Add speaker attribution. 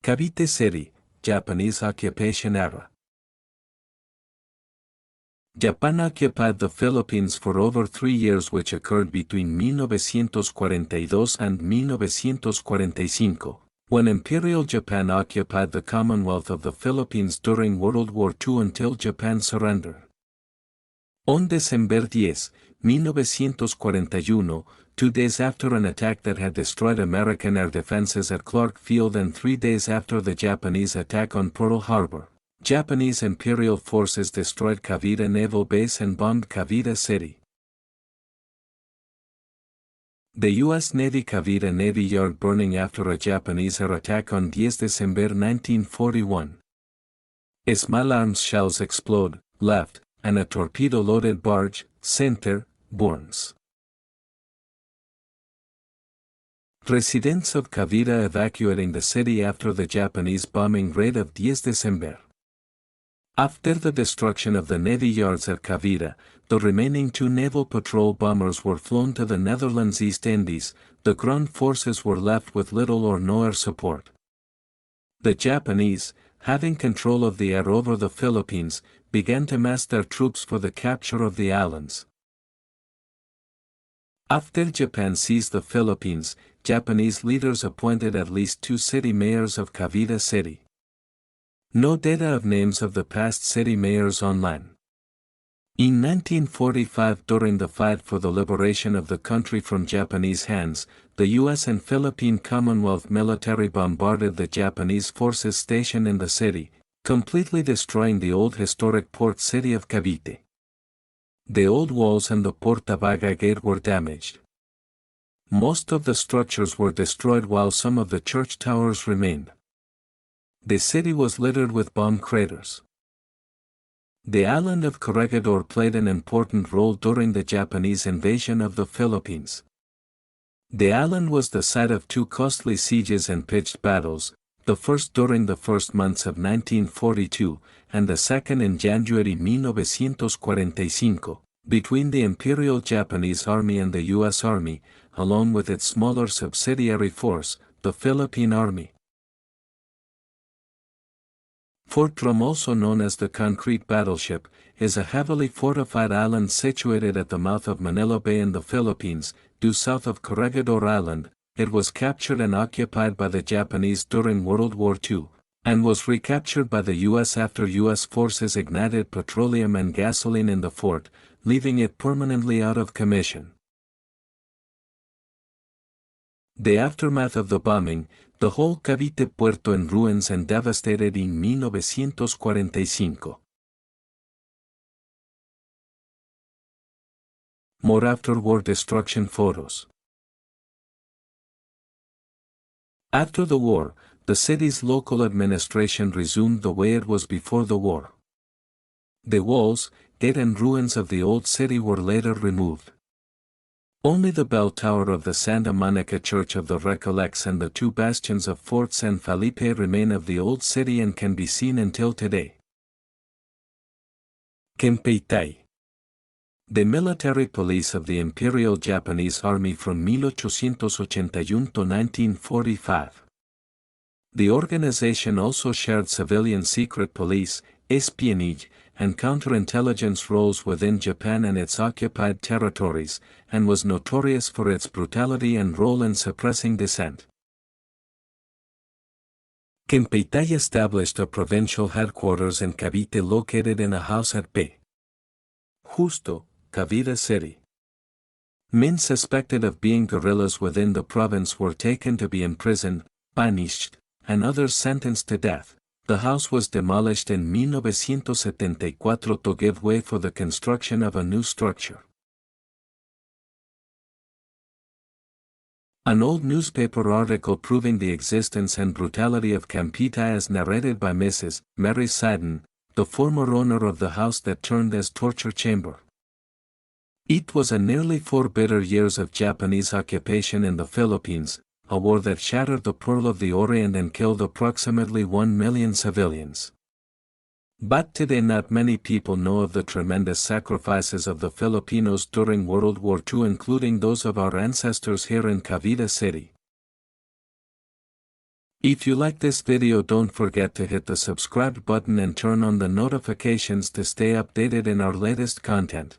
Speaker 1: Cavite City, Japanese occupation era. Japan occupied the Philippines for over 3 years, which occurred between 1942 and 1945, when Imperial Japan occupied the Commonwealth of the Philippines during World War II until Japan surrendered. On December 10, 1941, 2 days after an attack that had destroyed American air defenses at Clark Field and 3 days after the Japanese attack on Pearl Harbor, Japanese Imperial forces destroyed Cavite Naval Base and bombed Cavite City. The U.S. Navy Cavite Navy Yard burning after a Japanese air attack on 10 December 1941. Small arms shells explode, left, and a torpedo-loaded barge, center, burns. Residents of Cavite evacuating the city after the Japanese bombing raid of 10 December. After the destruction of the Navy yards at Cavite, the remaining 2 naval patrol bombers were flown to the Netherlands East Indies. The ground forces were left with little or no air support. The Japanese, having control of the air over the Philippines, began to mass their troops for the capture of the islands. After Japan seized the Philippines, Japanese leaders appointed at least 2 city mayors of Cavite City. No data of names of the past city mayors online. In 1945, during the fight for the liberation of the country from Japanese hands, the U.S. and Philippine Commonwealth military bombarded the Japanese forces stationed in the city, completely destroying the old historic port city of Cavite. The old walls and the Portabaga gate were damaged. Most of the structures were destroyed while some of the church towers remained. The city was littered with bomb craters. The island of Corregidor played an important role during the Japanese invasion of the Philippines. The island was the site of 2 costly sieges and pitched battles, the first during the first months of 1942, and the second in January 1945, between the Imperial Japanese Army and the U.S. Army, along with its smaller subsidiary force, the Philippine Army. Fort Drum, also known as the Concrete Battleship, is a heavily fortified island situated at the mouth of Manila Bay in the Philippines, due south of Corregidor Island. It was captured and occupied by the Japanese during World War II, and was recaptured by the U.S. after U.S. forces ignited petroleum and gasoline in the fort, leaving it permanently out of commission. The aftermath of the bombing, the whole Cavite Puerto in ruins and devastated in 1945. More after-war destruction photos. After the war, the city's local administration resumed the way it was before the war. The walls, gate and ruins of the old city were later removed. Only the bell tower of the Santa Monica Church of the Recollects and the 2 bastions of Fort San Felipe remain of the old city and can be seen until today. Kempeitai. The military police of the Imperial Japanese Army from 1881 to 1945. The organization also shared civilian secret police, espionage, and counterintelligence roles within Japan and its occupied territories, and was notorious for its brutality and role in suppressing dissent. Kempeitai established a provincial headquarters in Cavite located in a house at P. Justo, Cavite City. Men suspected of being guerrillas within the province were taken to be imprisoned, banished, and others sentenced to death. The house was demolished in 1974 to give way for the construction of a new structure. An old newspaper article proving the existence and brutality of Kempeitai as narrated by Mrs. Mary Sidon, the former owner of the house that turned as torture chamber. It was a nearly 4 bitter years of Japanese occupation in the Philippines, a war that shattered the Pearl of the Orient and killed approximately 1 million civilians. But today not many people know of the tremendous sacrifices of the Filipinos during World War II, including those of our ancestors here in Cavite City. If you like this video, don't forget to hit the subscribe button and turn on the notifications to stay updated in our latest content.